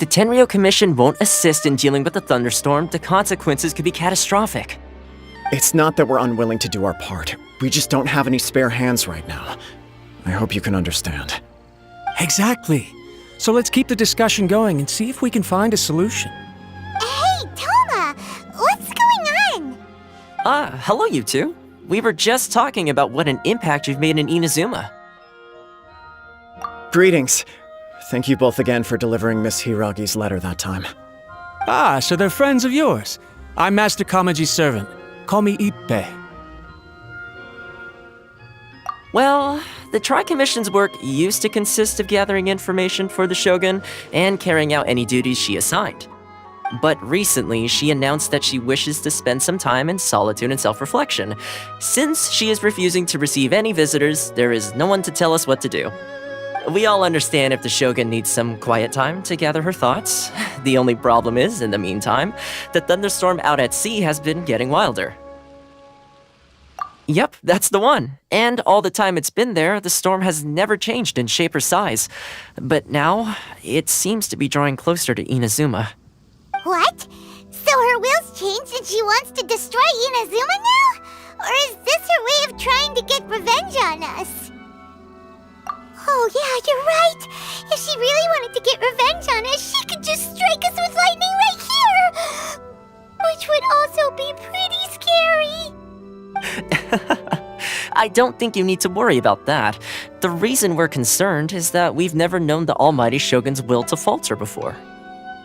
the Tenryou Commission won't assist in dealing with the thunderstorm, the consequences could be catastrophic. It's not that we're unwilling to do our part. We just don't have any spare hands right now. I hope you can understand. Exactly. So let's keep the discussion going and see if we can find a solution. Hey, Toma! What's going on? Hello you two. We were just talking about what an impact you've made in Inazuma. Greetings. Thank you both again for delivering Miss Hiragi's letter that time. Ah, so they're friends of yours. I'm Master Kamaji's servant. Call me Ippei. Well, the Tri-Commission's work used to consist of gathering information for the Shogun and carrying out any duties she assigned. But recently, she announced that she wishes to spend some time in solitude and self-reflection. Since she is refusing to receive any visitors, there is no one to tell us what to do. We all understand if the Shogun needs some quiet time to gather her thoughts. The only problem is, in the meantime, the thunderstorm out at sea has been getting wilder. Yep, that's the one. And all the time it's been there, the storm has never changed in shape or size. But now, it seems to be drawing closer to Inazuma. What? So her will's changed and she wants to destroy Inazuma now? Or is this her way of trying to get revenge on us? Oh yeah, you're right! If she really wanted to get revenge on us, she could just strike us with lightning right here! Which would also be pretty scary! I don't think you need to worry about that. The reason we're concerned is that we've never known the Almighty Shogun's will to falter before.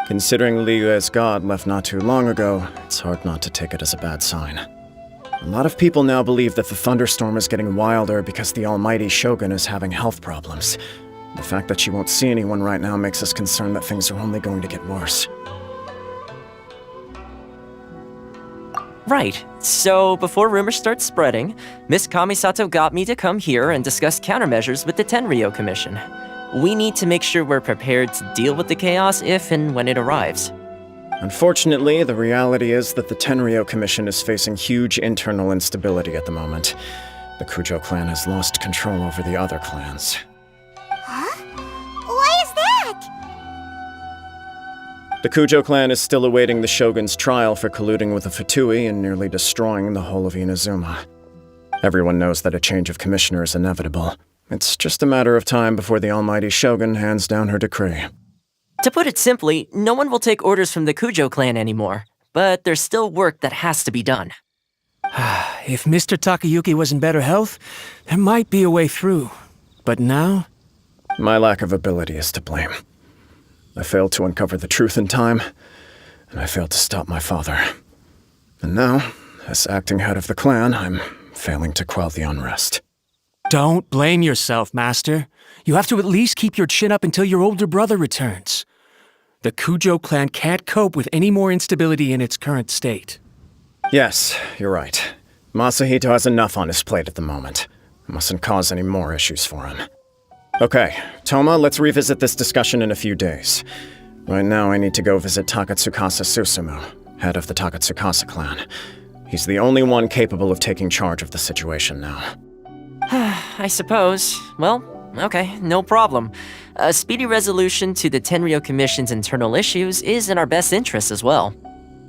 Considering Liyue's god left not too long ago, it's hard not to take it as a bad sign. A lot of people now believe that the thunderstorm is getting wilder because the Almighty Shogun is having health problems. The fact that she won't see anyone right now makes us concerned that things are only going to get worse. Right. So, before rumors start spreading, Miss Kamisato got me to come here and discuss countermeasures with the Tenryou Commission. We need to make sure we're prepared to deal with the chaos if and when it arrives. Unfortunately, the reality is that the Tenryou Commission is facing huge internal instability at the moment. The Kujo clan has lost control over the other clans. Huh? Why is that? The Kujo clan is still awaiting the Shogun's trial for colluding with the Fatui and nearly destroying the whole of Inazuma. Everyone knows that a change of commissioner is inevitable. It's just a matter of time before the Almighty Shogun hands down her decree. To put it simply, no one will take orders from the Kujo clan anymore, but there's still work that has to be done. If Mr. Takayuki was in better health, there might be a way through. But now? My lack of ability is to blame. I failed to uncover the truth in time, and I failed to stop my father. And now, as acting head of the clan, I'm failing to quell the unrest. Don't blame yourself, Master. You have to at least keep your chin up until your older brother returns. The Kujo clan can't cope with any more instability in its current state. Yes, you're right. Masahito has enough on his plate at the moment. I mustn't cause any more issues for him. Okay, Toma, let's revisit this discussion in a few days. Right now, I need to go visit Takatsukasa Susumu, head of the Takatsukasa clan. He's the only one capable of taking charge of the situation now. I suppose. Well, okay, no problem. A speedy resolution to the Tenryou Commission's internal issues is in our best interest as well.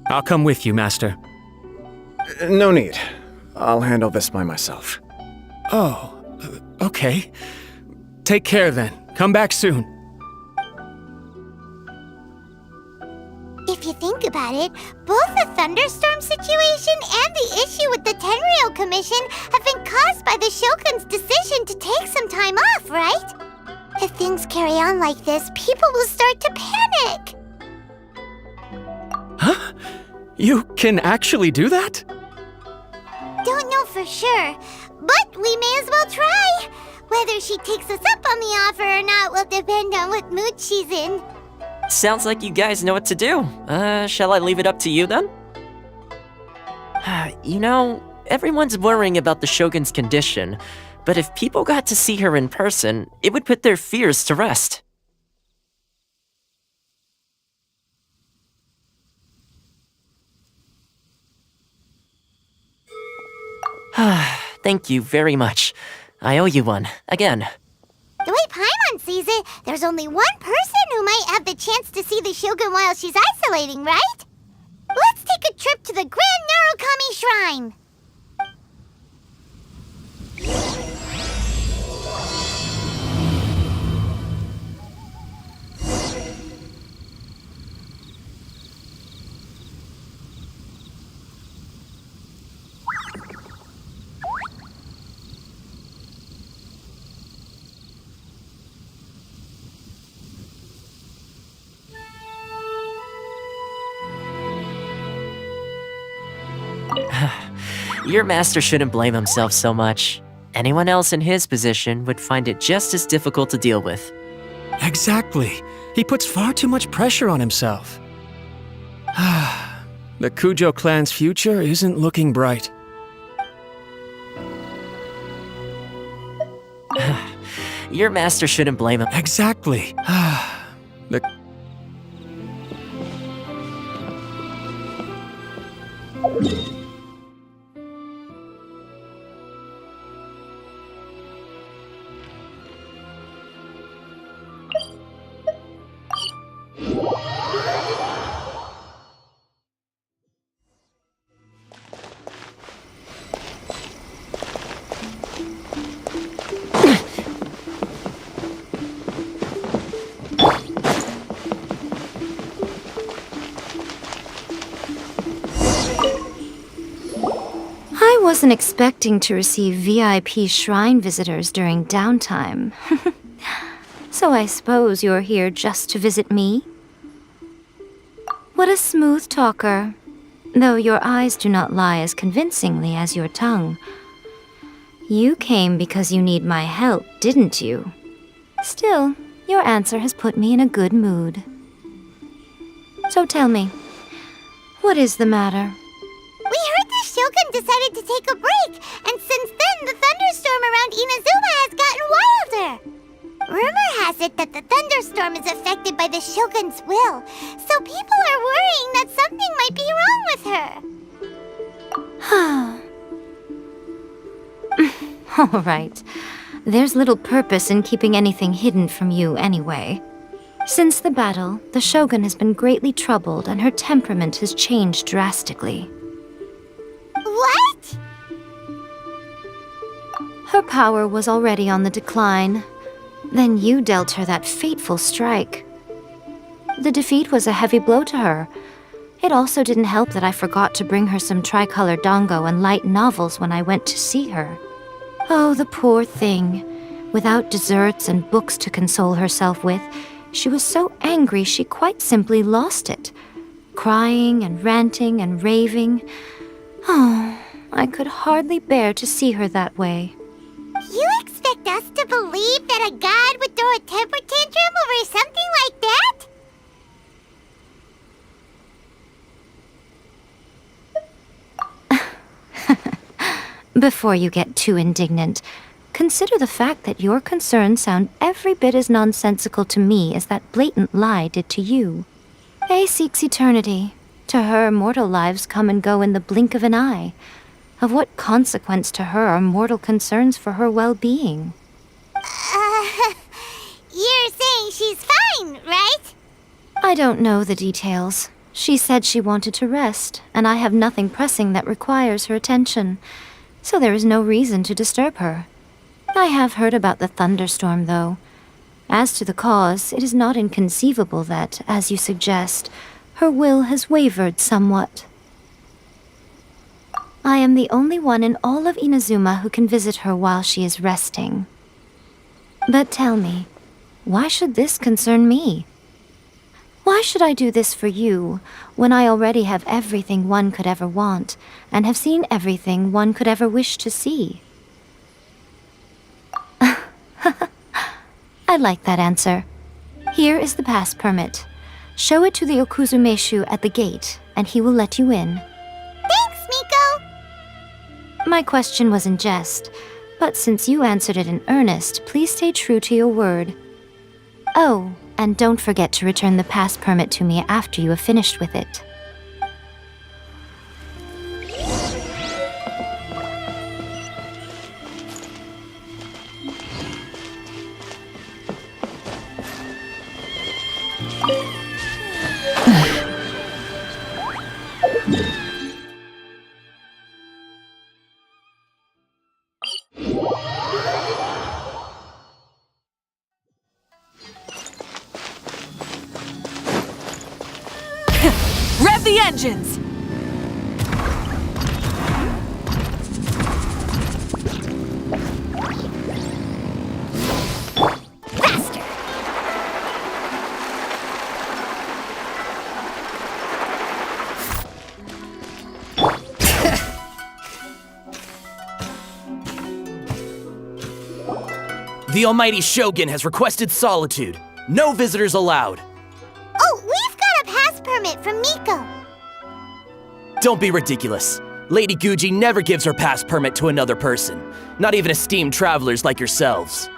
I'll come with you, Master. No need. I'll handle this by myself. Oh, okay. Take care then. Come back soon. If you think about it, both the thunderstorm situation and the issue with the Tenryou Commission have been caused by the Shogun's decision to take some time off, right? If things carry on like this, people will start to panic. Huh? You can actually do that? Don't know for sure, but we may as well try. Whether she takes us up on the offer or not will depend on what mood she's in. Sounds like you guys know what to do. Shall I leave it up to you then? You know, everyone's worrying about the Shogun's condition, but if people got to see her in person, it would put their fears to rest. Thank you very much. I owe you one, again. The way Paimon sees it, there's only one person who might have the chance to see the Shogun while she's isolating, right? Let's take a trip to the Grand Narukami Shrine! Your master shouldn't blame himself so much. Anyone else in his position would find it just as difficult to deal with. Exactly. He puts far too much pressure on himself. The Kujo clan's future isn't looking bright. Your master shouldn't blame him. Exactly. The I wasn't expecting to receive VIP shrine visitors during downtime. So I suppose you're here just to visit me? What a smooth talker. Though your eyes do not lie as convincingly as your tongue. You came because you need my help, didn't you? Still, your answer has put me in a good mood. So tell me, what is the matter? We heard the Shogun decided to take a break, and since then the thunderstorm around Inazuma has gotten wilder. Rumor has it that the thunderstorm is affected by the Shogun's will, so people are worrying that something might be wrong with her. All right. There's little purpose in keeping anything hidden from you anyway. Since the battle, the Shogun has been greatly troubled and her temperament has changed drastically. What? Her power was already on the decline. Then you dealt her that fateful strike. The defeat was a heavy blow to her. It also didn't help that I forgot to bring her some tricolor dango and light novels when I went to see her. Oh, the poor thing. Without desserts and books to console herself with, she was so angry she quite simply lost it. Crying and ranting and raving. Oh, I could hardly bear to see her that way. You expect us to believe that a god would throw a temper tantrum over something like that? Before you get too indignant, consider the fact that your concerns sound every bit as nonsensical to me as that blatant lie did to you. A seeks eternity. To her, mortal lives come and go in the blink of an eye. Of what consequence to her are mortal concerns for her well-being? You're saying she's fine, right? I don't know the details. She said she wanted to rest, and I have nothing pressing that requires her attention, so there is no reason to disturb her. I have heard about the thunderstorm, though. As to the cause, it is not inconceivable that, as you suggest, her will has wavered somewhat. I am the only one in all of Inazuma who can visit her while she is resting. But tell me, why should this concern me? Why should I do this for you, when I already have everything one could ever want, and have seen everything one could ever wish to see? I like that answer. Here is the pass permit. Show it to the Okuzumeshu at the gate, and he will let you in. Thanks, Miko! My question was in jest, but since you answered it in earnest, please stay true to your word. Oh, and don't forget to return the pass permit to me after you have finished with it. Rev the engines! Faster! The Almighty Shogun has requested solitude. No visitors allowed. Oh, we've got a pass permit from Miko. Don't be ridiculous. Lady Guji never gives her pass permit to another person, not even esteemed travelers like yourselves.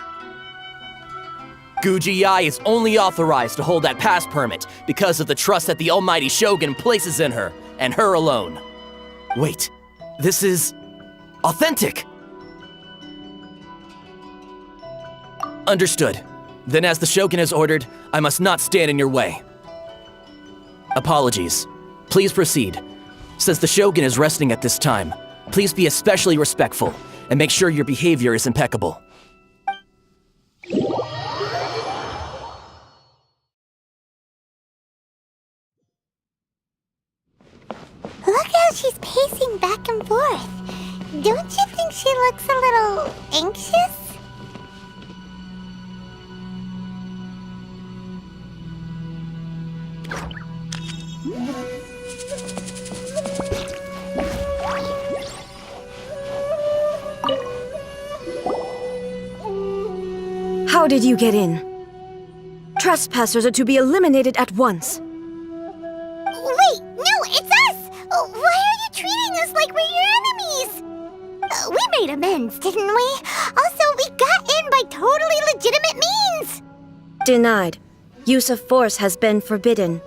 Guji Ai is only authorized to hold that pass permit because of the trust that the Almighty Shogun places in her, and her alone. Wait, this is authentic. Understood. Then as the Shogun has ordered, I must not stand in your way. Apologies. Please proceed. Since the Shogun is resting at this time, please be especially respectful and make sure your behavior is impeccable. Look how she's pacing back and forth. Don't you think she looks a little anxious? How did you get in? Trespassers are to be eliminated at once. Wait, no, it's us! Why are you treating us like we're your enemies? We made amends, didn't we? Also, we got in by totally legitimate means! Denied. Use of force has been forbidden.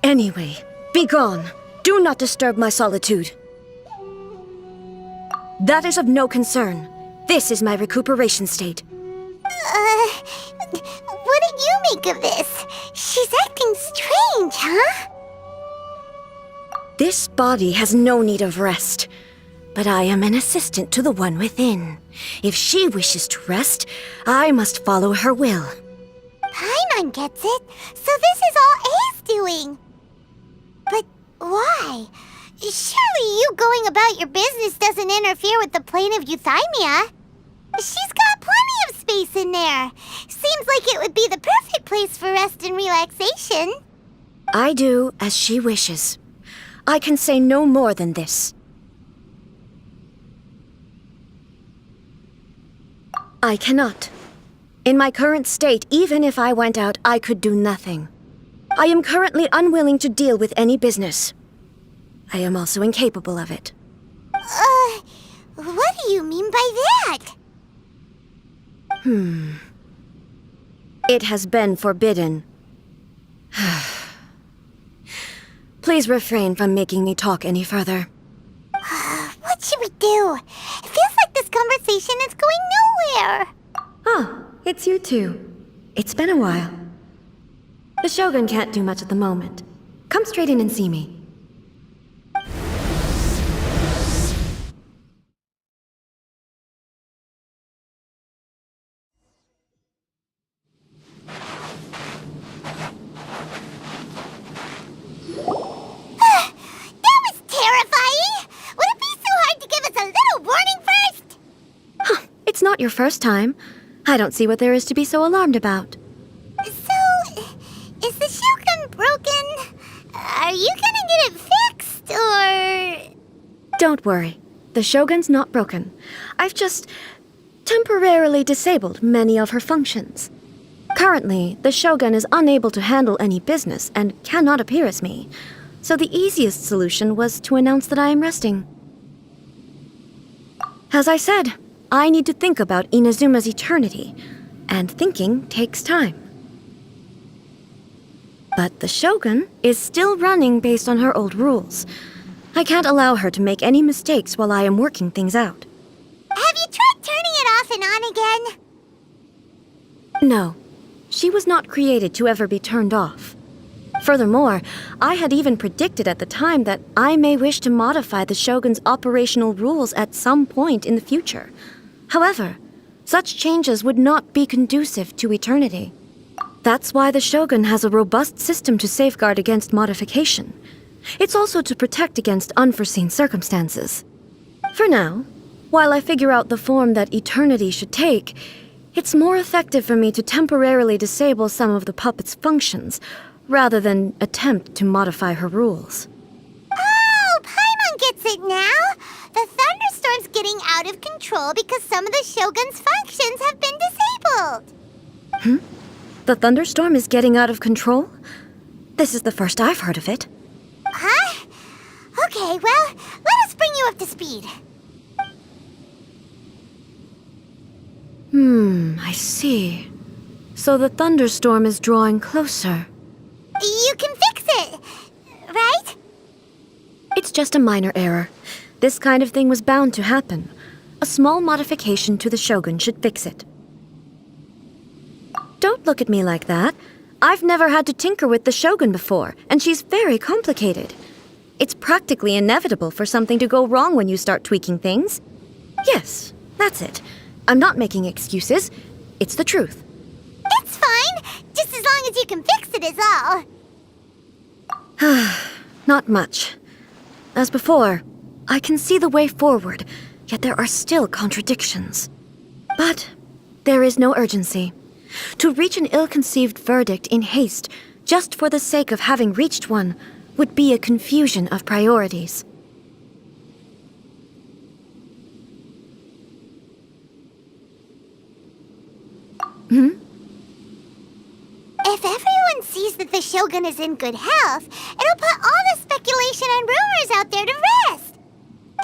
Anyway, be gone. Do not disturb my solitude. That is of no concern. This is my recuperation state. What do you make of this? She's acting strange, huh? This body has no need of rest. But I am an assistant to the one within. If she wishes to rest, I must follow her will. Paimon gets it. So this is all A's doing. But why? Surely you going about your business doesn't interfere with the plane of euthymia. She's got plenty of space in there. Seems like it would be the perfect place for rest and relaxation. I do as she wishes. I can say no more than this. I cannot. In my current state, even if I went out, I could do nothing. I am currently unwilling to deal with any business. I am also incapable of it. What do you mean by that? It has been forbidden. Please refrain from making me talk any further. What should we do? It feels like this conversation is going nowhere. Ah, it's you two. It's been a while. The Shogun can't do much at the moment. Come straight in and see me. That was terrifying! Would it be so hard to give us a little warning first? It's not your first time. I don't see what there is to be so alarmed about. So, is the Shogun broken? Are you gonna get it fixed, or...? Don't worry. The Shogun's not broken. I've just temporarily disabled many of her functions. Currently, the Shogun is unable to handle any business and cannot appear as me. So the easiest solution was to announce that I am resting. As I said, I need to think about Inazuma's eternity, and thinking takes time. But the Shogun is still running based on her old rules. I can't allow her to make any mistakes while I am working things out. Have you tried turning it off and on again? No, she was not created to ever be turned off. Furthermore, I had even predicted at the time that I may wish to modify the Shogun's operational rules at some point in the future. However, such changes would not be conducive to eternity. That's why the Shogun has a robust system to safeguard against modification. It's also to protect against unforeseen circumstances. For now, while I figure out the form that eternity should take, it's more effective for me to temporarily disable some of the puppet's functions, rather than attempt to modify her rules. Oh, Paimon gets it now! The thunderstorm's getting out of control because some of the Shogun's functions have been disabled. The thunderstorm is getting out of control? This is the first I've heard of it. Huh? Okay, well, let us bring you up to speed. I see. So the thunderstorm is drawing closer. You can fix it, right? It's just a minor error. This kind of thing was bound to happen. A small modification to the Shogun should fix it. Don't look at me like that. I've never had to tinker with the Shogun before, and she's very complicated. It's practically inevitable for something to go wrong when you start tweaking things. Yes, that's it. I'm not making excuses. It's the truth. It's fine, just as long as you can fix it is all. Not much. As before, I can see the way forward, yet there are still contradictions. But there is no urgency. To reach an ill-conceived verdict in haste, just for the sake of having reached one, would be a confusion of priorities. If everyone sees that the Shogun is in good health, it'll put all the speculation and rumors out there to rest.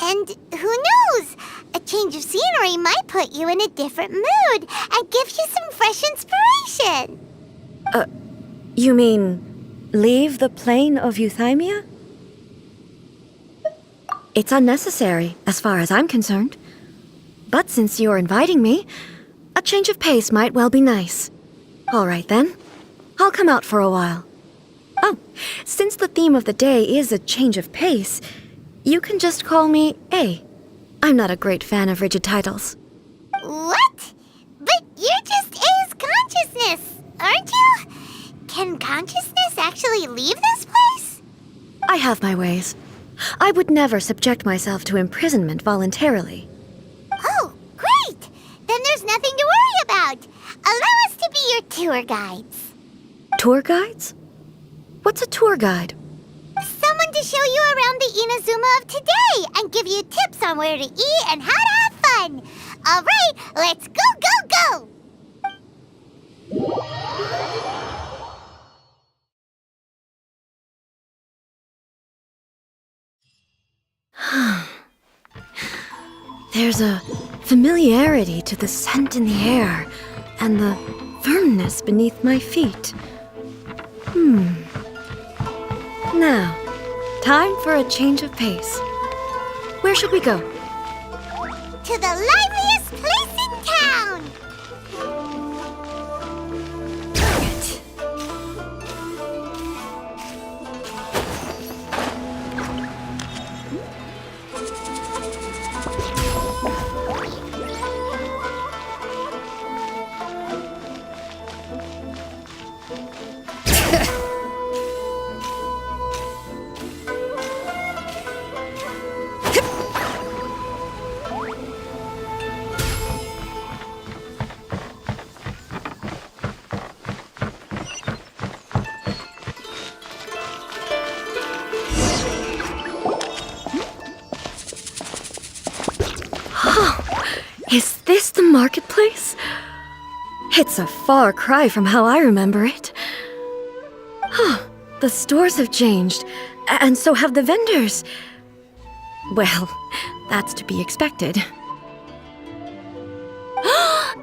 And who knows? A change of scenery might put you in a different mood and give you some fresh inspiration. You mean, leave the plane of euthymia? It's unnecessary, as far as I'm concerned. But since you're inviting me, a change of pace might well be nice. All right, then. I'll come out for a while. Oh, since the theme of the day is a change of pace, you can just call me A. I'm not a great fan of rigid titles. What? But you're just A's consciousness, aren't you? Can consciousness actually leave this place? I have my ways. I would never subject myself to imprisonment voluntarily. Oh, great! Then there's nothing to worry about. Allow us to be your tour guides. Tour guides? What's a tour guide? Someone to show you around the Inazuma of today and give you tips on where to eat and how to have fun. All right, let's go, go, go! There's a familiarity to the scent in the air and the firmness beneath my feet. Now, time for a change of pace. Where should we go? To the liveliest place in town! Is this the marketplace? It's a far cry from how I remember it. The stores have changed, and so have the vendors. Well, that's to be expected.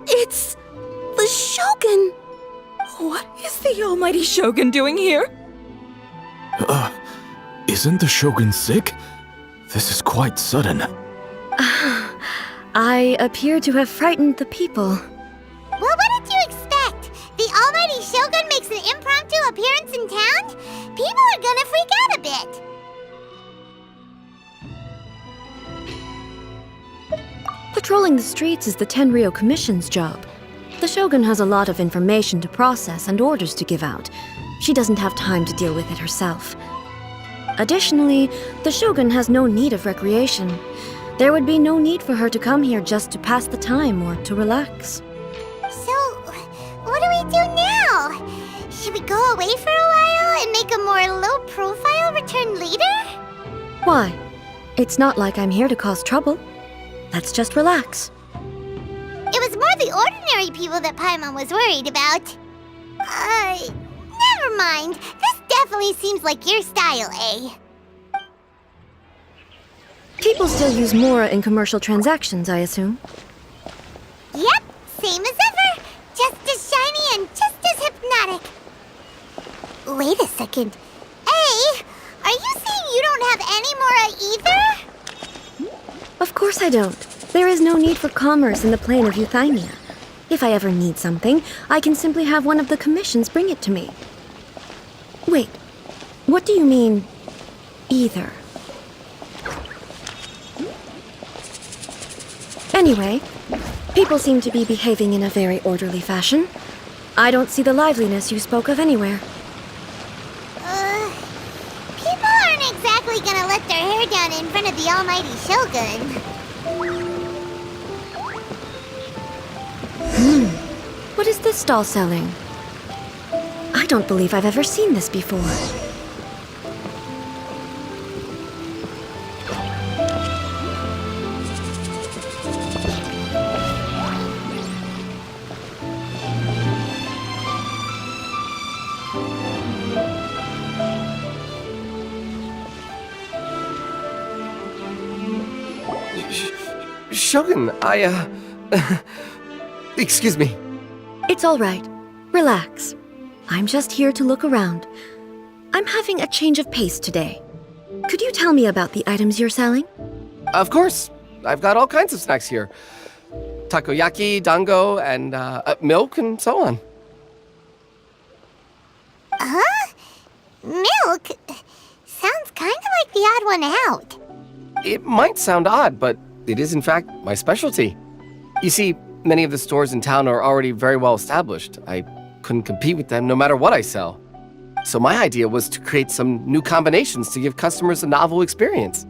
It's the Shogun! What is the almighty Shogun doing here? Isn't the Shogun sick? This is quite sudden. I appear to have frightened the people. Well, what did you expect? The almighty Shogun makes an impromptu appearance in town? People are gonna freak out a bit. Patrolling the streets is the Tenryou Commission's job. The Shogun has a lot of information to process and orders to give out. She doesn't have time to deal with it herself. Additionally, the Shogun has no need of recreation. There would be no need for her to come here just to pass the time or to relax. So, what do we do now? Should we go away for a while and make a more low-profile return later? Why? It's not like I'm here to cause trouble. Let's just relax. It was more the ordinary people that Paimon was worried about. Never mind. This definitely seems like your style, eh? People still use Mora in commercial transactions, I assume. Yep, same as ever. Just as shiny and just as hypnotic. Wait a second. Hey, are you saying you don't have any Mora either? Of course I don't. There is no need for commerce in the plane of Euthymia. If I ever need something, I can simply have one of the commissions bring it to me. Wait, what do you mean, either? Anyway, people seem to be behaving in a very orderly fashion. I don't see the liveliness you spoke of anywhere. People aren't exactly gonna let their hair down in front of the almighty Shogun. What is this stall selling? I don't believe I've ever seen this before. Shogun, excuse me. It's all right. Relax. I'm just here to look around. I'm having a change of pace today. Could you tell me about the items you're selling? Of course. I've got all kinds of snacks here. Takoyaki, dango, and milk, and so on. Huh? Milk? Sounds kind of like the odd one out. It might sound odd, but it is in fact my specialty. You see, many of the stores in town are already very well established. I couldn't compete with them no matter what I sell. So my idea was to create some new combinations to give customers a novel experience.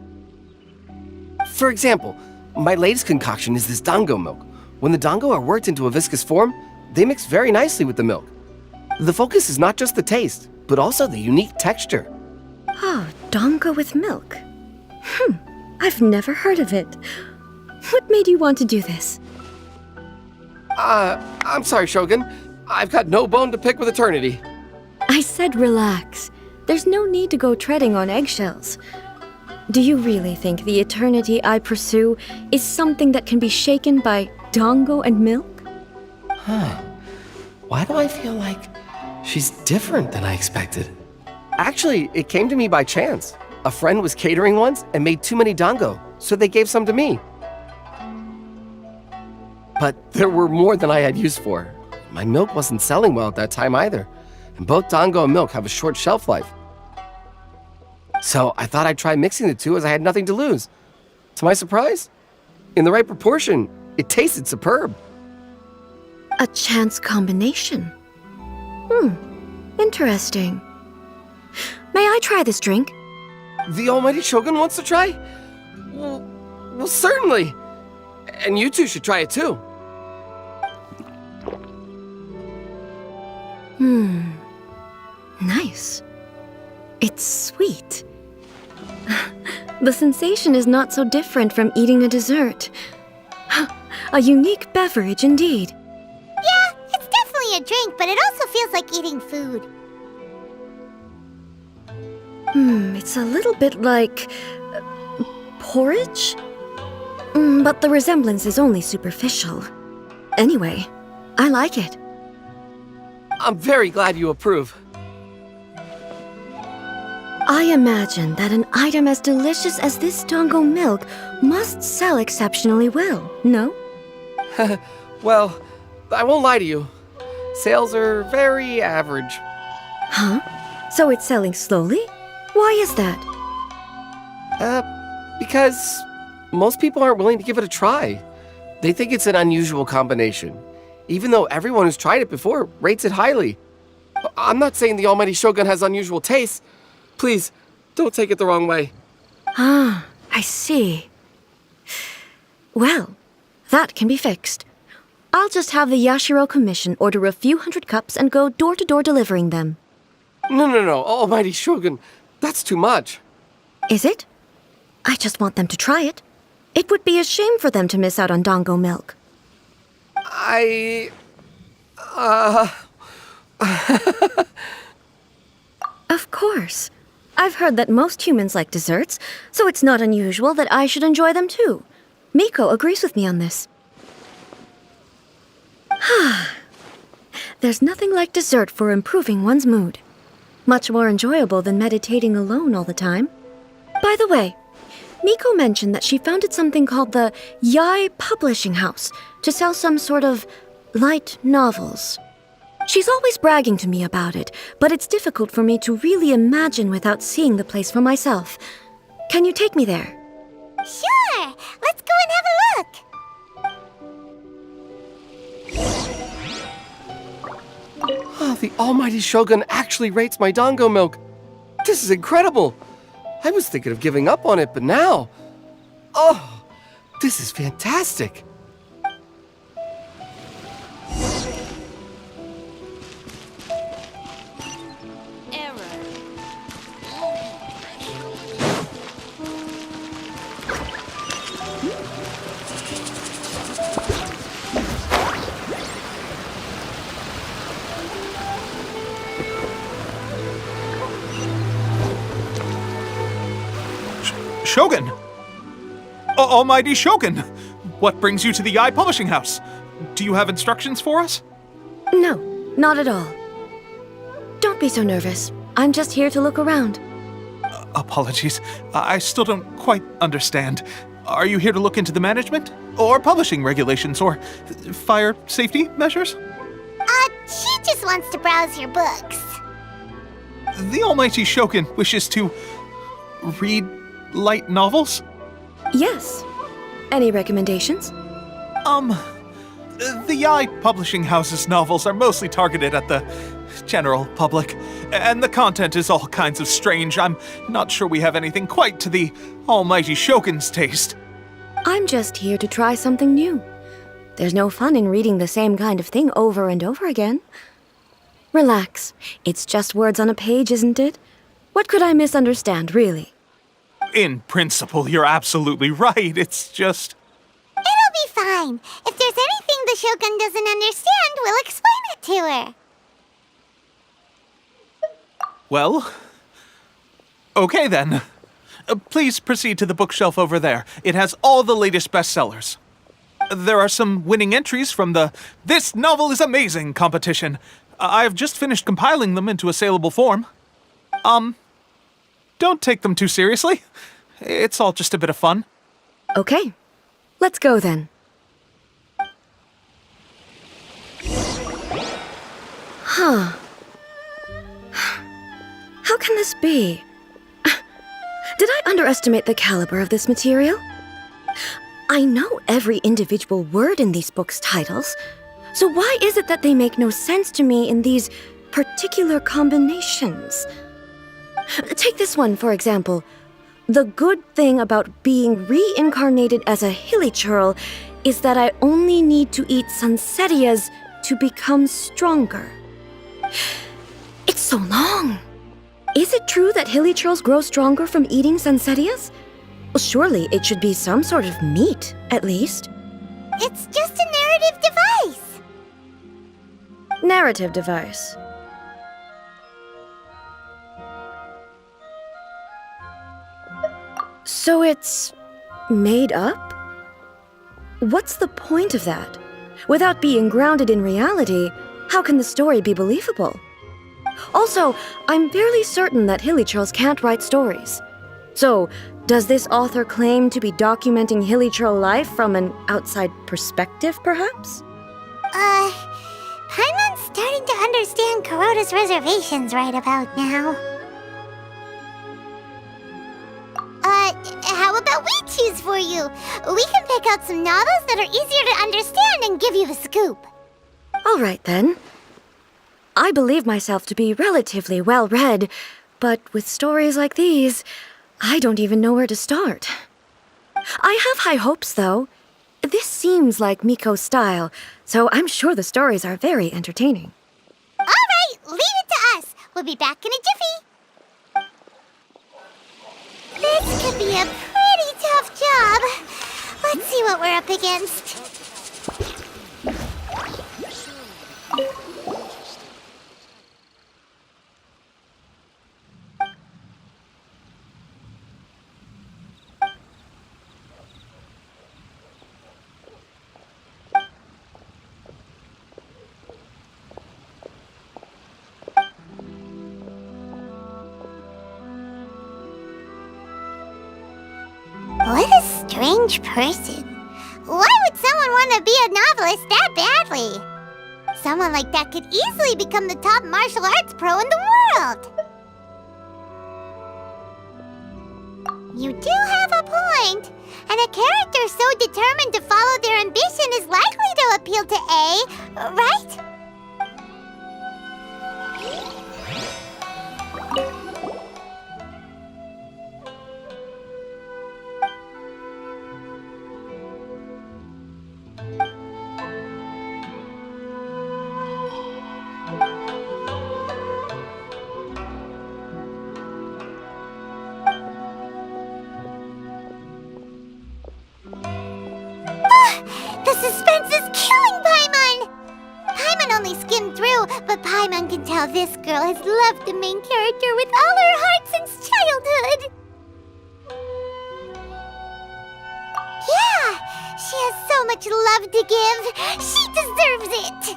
For example, my latest concoction is this dango milk. When the dango are worked into a viscous form, they mix very nicely with the milk. The focus is not just the taste, but also the unique texture. Oh, dango with milk. I've never heard of it. What made you want to do this? I'm sorry, Shogun. I've got no bone to pick with eternity. I said relax. There's no need to go treading on eggshells. Do you really think the eternity I pursue is something that can be shaken by dango and milk? Why do I feel like she's different than I expected? Actually, it came to me by chance. A friend was catering once and made too many dango, so they gave some to me. But there were more than I had use for. My milk wasn't selling well at that time either, and both dango and milk have a short shelf life. So I thought I'd try mixing the two as I had nothing to lose. To my surprise, in the right proportion, it tasted superb. A chance combination. Interesting. May I try this drink? The almighty Shogun wants to try? Well, certainly. And you two should try it too. Nice. It's sweet. The sensation is not so different from eating a dessert. A unique beverage indeed. Yeah, it's definitely a drink, but it also feels like eating food. It's a little bit like porridge? But the resemblance is only superficial. Anyway, I like it. I'm very glad you approve. I imagine that an item as delicious as this dango milk must sell exceptionally well, no? Well, I won't lie to you. Sales are very average. Huh? So it's selling slowly? Why is that? Because most people aren't willing to give it a try. They think it's an unusual combination. even though everyone who's tried it before rates it highly. I'm not saying the Almighty Shogun has unusual tastes. Please, don't take it the wrong way. Ah, I see. Well, that can be fixed. I'll just have the Yashiro Commission order a few hundred cups and go door to door delivering them. No, Almighty Shogun, that's too much. Is it? I just want them to try it. It would be a shame for them to miss out on dango milk. Of course. I've heard that most humans like desserts, so it's not unusual that I should enjoy them too. Miko agrees with me on this. There's nothing like dessert for improving one's mood. Much more enjoyable than meditating alone all the time. By the way, Miko mentioned that she founded something called the Yai Publishing House to sell some sort of light novels. She's always bragging to me about it, but it's difficult for me to really imagine without seeing the place for myself. Can you take me there? Sure! Let's go and have a look! The Almighty Shogun actually rates my dango milk. This is incredible. I was thinking of giving up on it, but now... Oh, this is fantastic. Shogun! Almighty Shogun! What brings you to the Yai Publishing House? Do you have instructions for us? No, not at all. Don't be so nervous. I'm just here to look around. Apologies. I still don't quite understand. Are you here to look into the management? Or publishing regulations? Or fire safety measures? She just wants to browse your books. The Almighty Shogun wishes to read light novels? Yes. Any recommendations? The Yai Publishing House's novels are mostly targeted at the general public, and the content is all kinds of strange. I'm not sure we have anything quite to the Almighty Shogun's taste. I'm just here to try something new. There's no fun in reading the same kind of thing over and over again. Relax. It's just words on a page, isn't it? What could I misunderstand, really? In principle, you're absolutely right. It's just... It'll be fine. If there's anything the Shogun doesn't understand, we'll explain it to her. Well... Okay then. Please proceed to the bookshelf over there. It has all the latest bestsellers. There are some winning entries from the This Novel is Amazing competition. I've just finished compiling them into a saleable form. Don't take them too seriously. It's all just a bit of fun. Okay. Let's go then. Huh. How can this be? Did I underestimate the caliber of this material? I know every individual word in these books' titles, so why is it that they make no sense to me in these particular combinations? Take this one, for example. The good thing about being reincarnated as a hilly churl is that I only need to eat sunsettias to become stronger. It's so long. Is it true that hilly churls grow stronger from eating sunsettias? Well, surely it should be some sort of meat, at least. It's just a narrative device. Narrative device. So it's made up? What's the point of that? Without being grounded in reality, how can the story be believable? Also, I'm fairly certain that hilly churls can't write stories. So, does this author claim to be documenting hilly churl life from an outside perspective, perhaps? Paimon's starting to understand Kuroda's reservations right about now. How about we choose for you? We can pick out some novels that are easier to understand and give you the scoop. All right, then. I believe myself to be relatively well-read, but with stories like these, I don't even know where to start. I have high hopes, though. This seems like Miko's style, so I'm sure the stories are very entertaining. All right, leave it to us. We'll be back in a jiffy. This could be a pretty tough job. Let's see what we're up against. What a strange person. Why would someone want to be a novelist that badly? Someone like that could easily become the top martial arts pro in the world. You do have a point. And a character so determined to follow their ambition is likely to appeal to A, right? The suspense is killing Paimon! Paimon only skimmed through, but Paimon can tell this girl has loved the main character with all her heart since childhood. Yeah, she has so much love to give. She deserves it.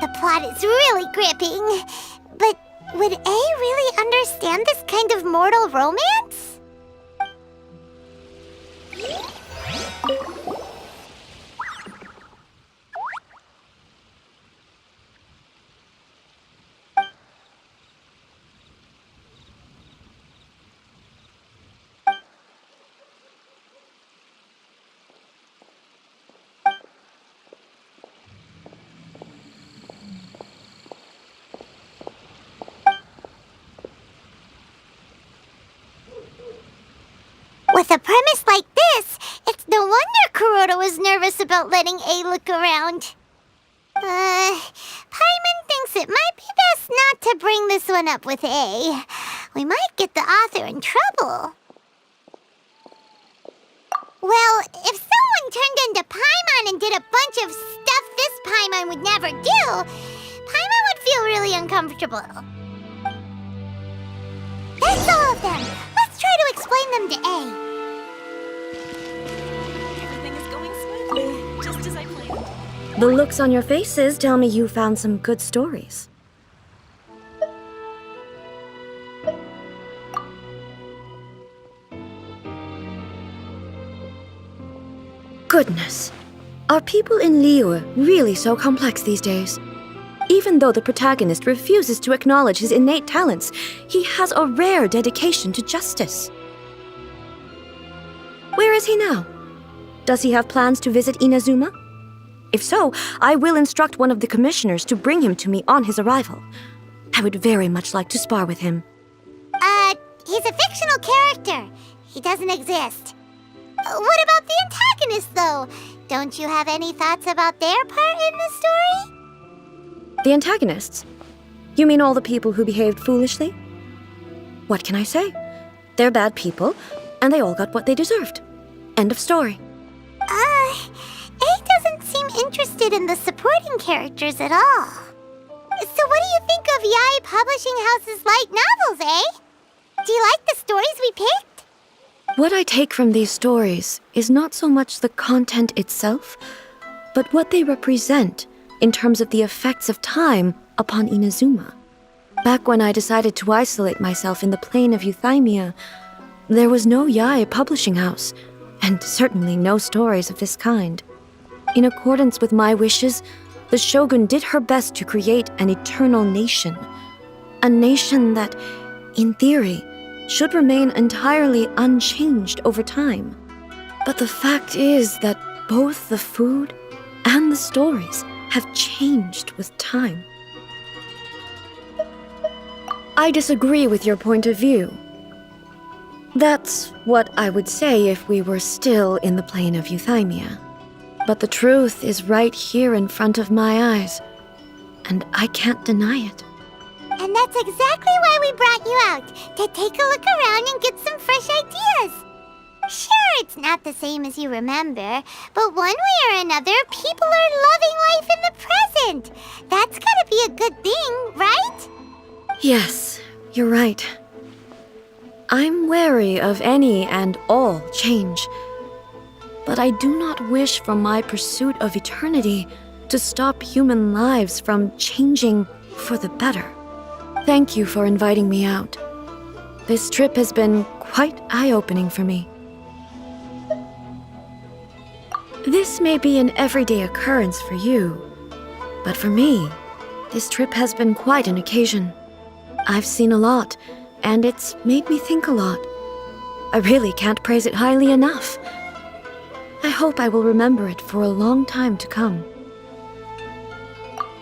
The plot is really gripping. But would A really understand this kind of mortal romance? With a premise like this, it's no wonder Kuroda was nervous about letting A look around. Paimon thinks it might be best not to bring this one up with A. We might get the author in trouble. Well, if someone turned into Paimon and did a bunch of stuff this Paimon would never do, Paimon would feel really uncomfortable. That's all of them. Let's try to explain them to A. Everything is going smoothly, just as I planned. The looks on your faces tell me you found some good stories. Goodness. Are people in Liyue really so complex these days? Even though the protagonist refuses to acknowledge his innate talents, he has a rare dedication to justice. Where is he now? Does he have plans to visit Inazuma? If so, I will instruct one of the commissioners to bring him to me on his arrival. I would very much like to spar with him. He's a fictional character. He doesn't exist. What about the antagonist, though? Don't you have any thoughts about their part in the story? The antagonists? You mean all the people who behaved foolishly? What can I say? They're bad people, and they all got what they deserved. End of story. A doesn't seem interested in the supporting characters at all. So what do you think of Yae Publishing House's light novels, eh? Do you like the stories we picked? What I take from these stories is not so much the content itself, but what they represent in terms of the effects of time upon Inazuma. Back when I decided to isolate myself in the plain of Euthymia, there was no Yae Publishing House, and certainly no stories of this kind. In accordance with my wishes, the Shogun did her best to create an eternal nation. A nation that, in theory, should remain entirely unchanged over time. But the fact is that both the food and the stories have changed with time. I disagree with your point of view. That's what I would say if we were still in the plane of euthymia. But the truth is right here in front of my eyes, and I can't deny it. And that's exactly why we brought you out, to take a look around and get some fresh ideas. Sure, it's not the same as you remember, but one way or another, people are loving life in the present. That's gotta be a good thing, right? Yes, you're right. I'm wary of any and all change, but I do not wish for my pursuit of eternity to stop human lives from changing for the better. Thank you for inviting me out. This trip has been quite eye-opening for me. This may be an everyday occurrence for you, but for me, this trip has been quite an occasion. I've seen a lot, and it's made me think a lot. I really can't praise it highly enough. I hope I will remember it for a long time to come.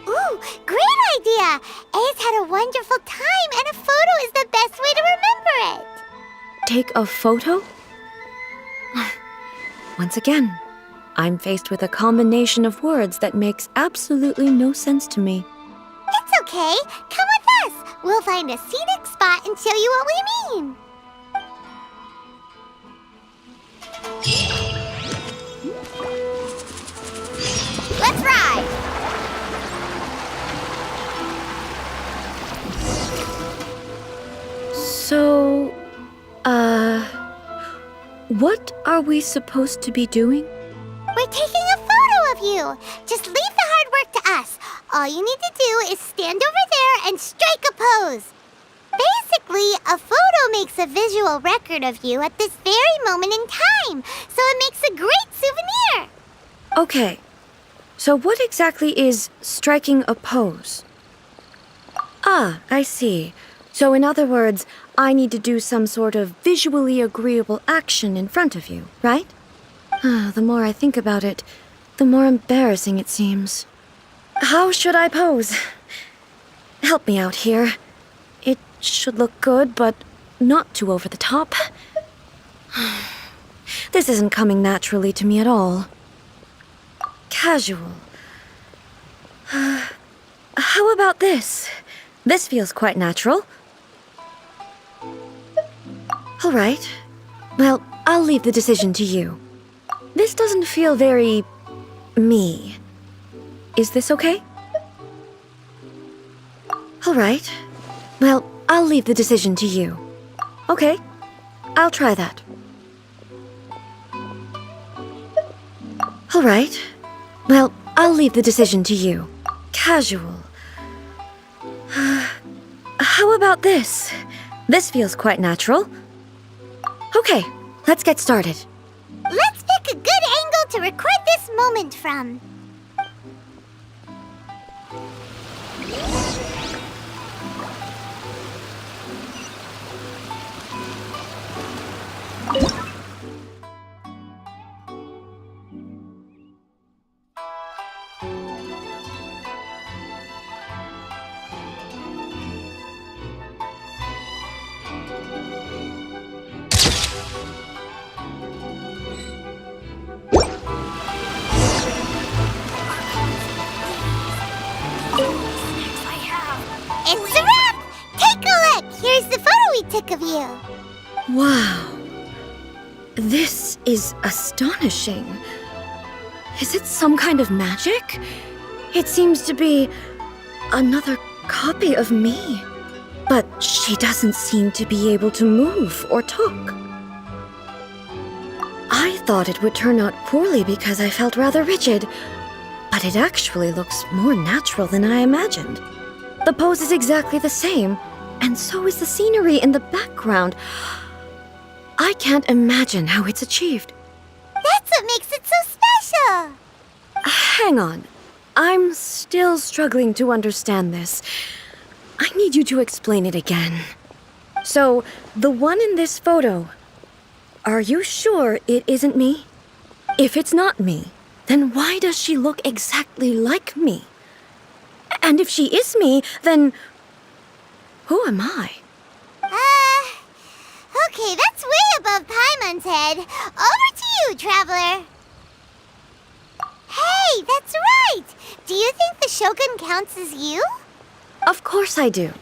Ooh, great idea! A's had a wonderful time, and a photo is the best way to remember it. Take a photo? Once again, I'm faced with a combination of words that makes absolutely no sense to me. It's okay. Come with us. We'll find a scenic spot and show you what we mean. Let's ride! So, what are we supposed to be doing? We're taking a photo of you. Just leave the hard work to us. All you need to do is stand over there and strike a pose. Basically, a photo makes a visual record of you at this very moment in time, so it makes a great souvenir. Okay, so what exactly is striking a pose? Ah, I see. So in other words, I need to do some sort of visually agreeable action in front of you, right? The more I think about it, the more embarrassing it seems. How should I pose? Help me out here. It should look good, but not too over the top. This isn't coming naturally to me at all. Casual. How about this? This feels quite natural. All right. Well, I'll leave the decision to you. This doesn't feel very me. Is this okay? All right. Well, I'll leave the decision to you. Okay. I'll try that. All right. Well, I'll leave the decision to you. Casual. How about this? This feels quite natural. Okay, let's get started. Let's pick a good angle to record this moment from. It's a wrap! Take a look! Here's the photo we took of you. Wow. This is astonishing. Is it some kind of magic? It seems to be another copy of me. But she doesn't seem to be able to move or talk. I thought it would turn out poorly because I felt rather rigid, but it actually looks more natural than I imagined. The pose is exactly the same, and so is the scenery in the background. I can't imagine how it's achieved. That's what makes it so special. Hang on. I'm still struggling to understand this. I need you to explain it again. So, the one in this photo, are you sure it isn't me? If it's not me, then why does she look exactly like me? And if she is me, then who am I? Okay, that's way above Paimon's head. Over to you, Traveler. Hey, that's right! Do you think the Shogun counts as you? Of course I do.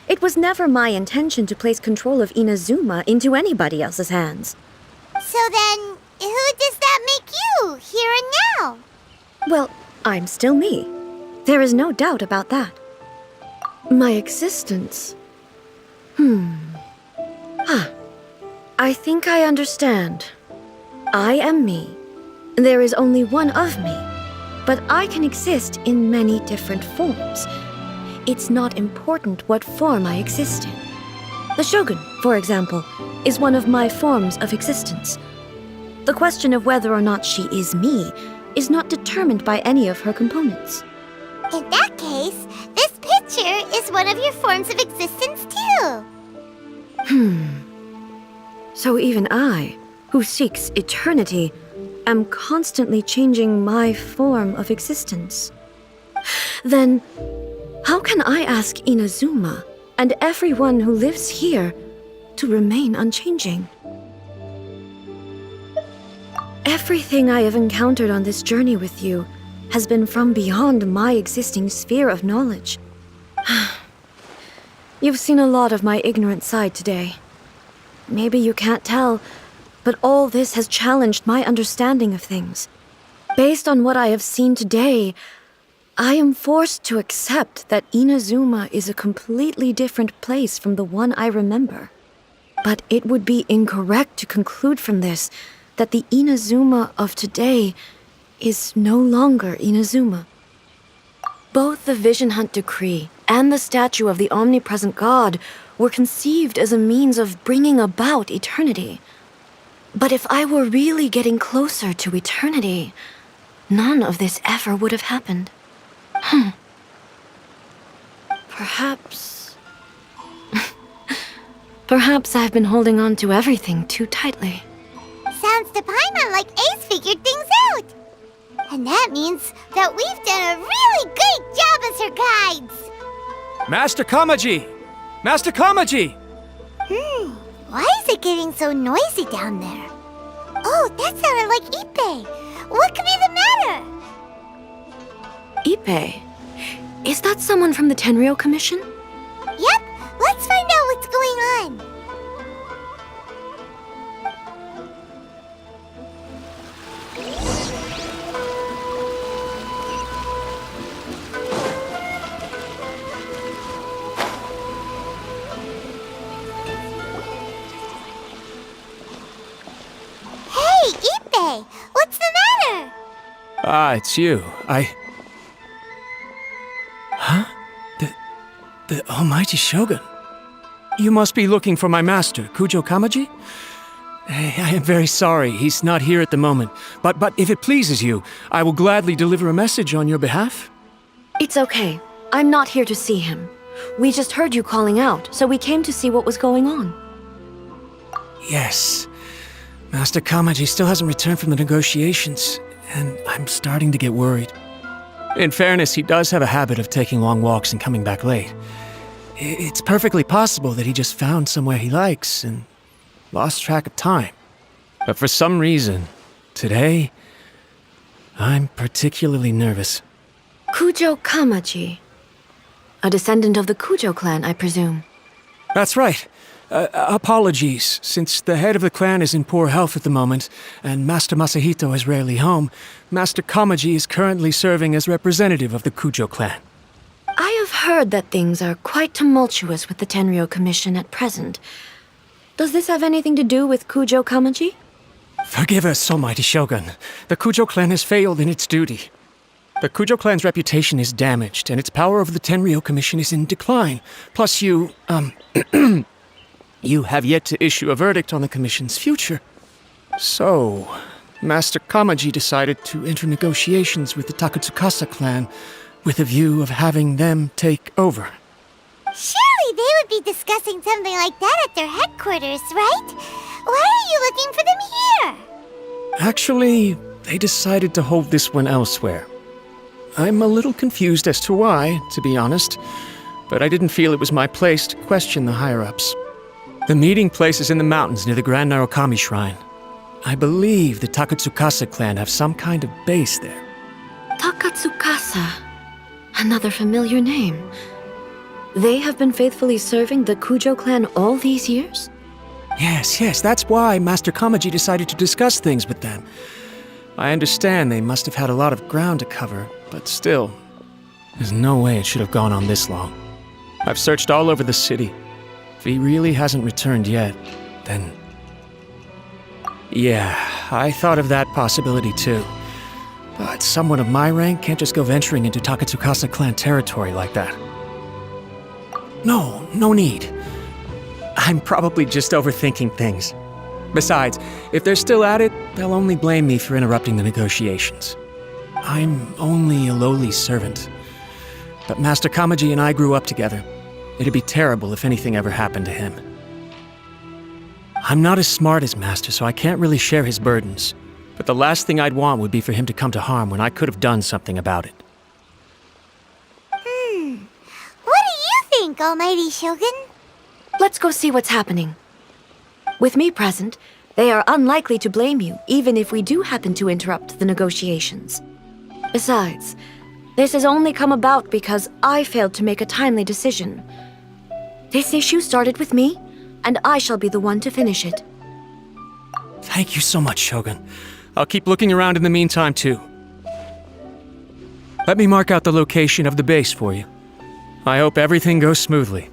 It was never my intention to place control of Inazuma into anybody else's hands. So then, who does that make you, here and now? Well, I'm still me. There is no doubt about that. My existence. I think I understand. I am me. There is only one of me. But I can exist in many different forms. It's not important what form I exist in. The Shogun, for example, is one of my forms of existence. The question of whether or not she is me is not determined by any of her components. In that case, this picture is one of your forms of existence too. So even I, who seeks eternity, am constantly changing my form of existence. Then, how can I ask Inazuma and everyone who lives here to remain unchanging? Everything I have encountered on this journey with you has been from beyond my existing sphere of knowledge. You've seen a lot of my ignorant side today. Maybe you can't tell, but all this has challenged my understanding of things. Based on what I have seen today, I am forced to accept that Inazuma is a completely different place from the one I remember. But it would be incorrect to conclude from this that the Inazuma of today is no longer Inazuma. Both the Vision Hunt Decree and the statue of the omnipresent God were conceived as a means of bringing about eternity. But if I were really getting closer to eternity, none of this ever would have happened. Perhaps... Perhaps I've been holding on to everything too tightly. Sounds to Paimon like Ace figured things out. And that means that we've done a really great job as her guides. Master Kamaji! Master Kamaji! Why is it getting so noisy down there? Oh, that sounded like Ippei. What could be the matter? Ippei? Is that someone from the Tenryou Commission? Yep, let's find out what's going on. Hey, Ippei, what's the matter? Ah, it's you. Huh? The Almighty Shogun. You must be looking for my master, Kujo Kamaji? I am very sorry, he's not here at the moment. But if it pleases you, I will gladly deliver a message on your behalf. It's okay. I'm not here to see him. We just heard you calling out, so we came to see what was going on. Yes. Master Kamaji still hasn't returned from the negotiations, and I'm starting to get worried. In fairness, he does have a habit of taking long walks and coming back late. It's perfectly possible that he just found somewhere he likes and lost track of time. But for some reason, today, I'm particularly nervous. Kujo Kamaji. A descendant of the Kujo clan, I presume. That's right. Apologies, since the head of the clan is in poor health at the moment, and Master Masahito is rarely home, Master Kamaji is currently serving as representative of the Kujo clan. I have heard that things are quite tumultuous with the Tenryou Commission at present. Does this have anything to do with Kujo Kamaji? Forgive us, Almighty Shogun. The Kujo clan has failed in its duty. The Kujo clan's reputation is damaged, and its power over the Tenryou Commission is in decline. Plus you have yet to issue a verdict on the Commission's future. So, Master Kamaji decided to enter negotiations with the Takatsukasa clan with a view of having them take over. Surely they would be discussing something like that at their headquarters, right? Why are you looking for them here? Actually, they decided to hold this one elsewhere. I'm a little confused as to why, to be honest, but I didn't feel it was my place to question the higher-ups. The meeting place is in the mountains near the Grand Narukami Shrine. I believe the Takatsukasa clan have some kind of base there. Takatsukasa. Another familiar name. They have been faithfully serving the Kujo clan all these years? Yes, that's why Master Kamaji decided to discuss things with them. I understand they must have had a lot of ground to cover, but still, there's no way it should have gone on this long. I've searched all over the city. If he really hasn't returned yet, then... Yeah, I thought of that possibility too. But someone of my rank can't just go venturing into Takatsukasa clan territory like that. No need. I'm probably just overthinking things. Besides, if they're still at it, they'll only blame me for interrupting the negotiations. I'm only a lowly servant. But Master Kamaji and I grew up together. It'd be terrible if anything ever happened to him. I'm not as smart as Master, so I can't really share his burdens. But the last thing I'd want would be for him to come to harm when I could have done something about it. What do you think, Almighty Shogun? Let's go see what's happening. With me present, they are unlikely to blame you, even if we do happen to interrupt the negotiations. Besides, this has only come about because I failed to make a timely decision. This issue started with me, and I shall be the one to finish it. Thank you so much, Shogun. I'll keep looking around in the meantime, too. Let me mark out the location of the base for you. I hope everything goes smoothly.